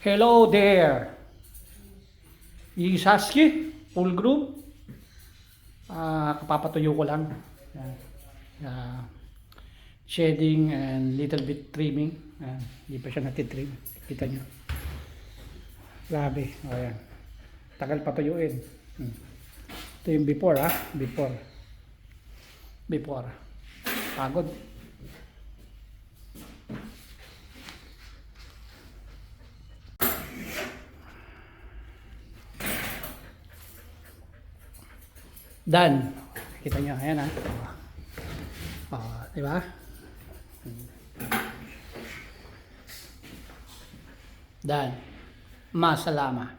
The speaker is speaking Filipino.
Hello there. This is Husky, full groom. Kapapatuyo ko lang. Yan. Shedding and little bit trimming. Hindi pa siya natitrim. Kita nyo. Grabe. Ayan. Tagal patuyuin. Ito yung before Before. Pagod. Done. Kita nyo. Ayan diba? Done. Masalama.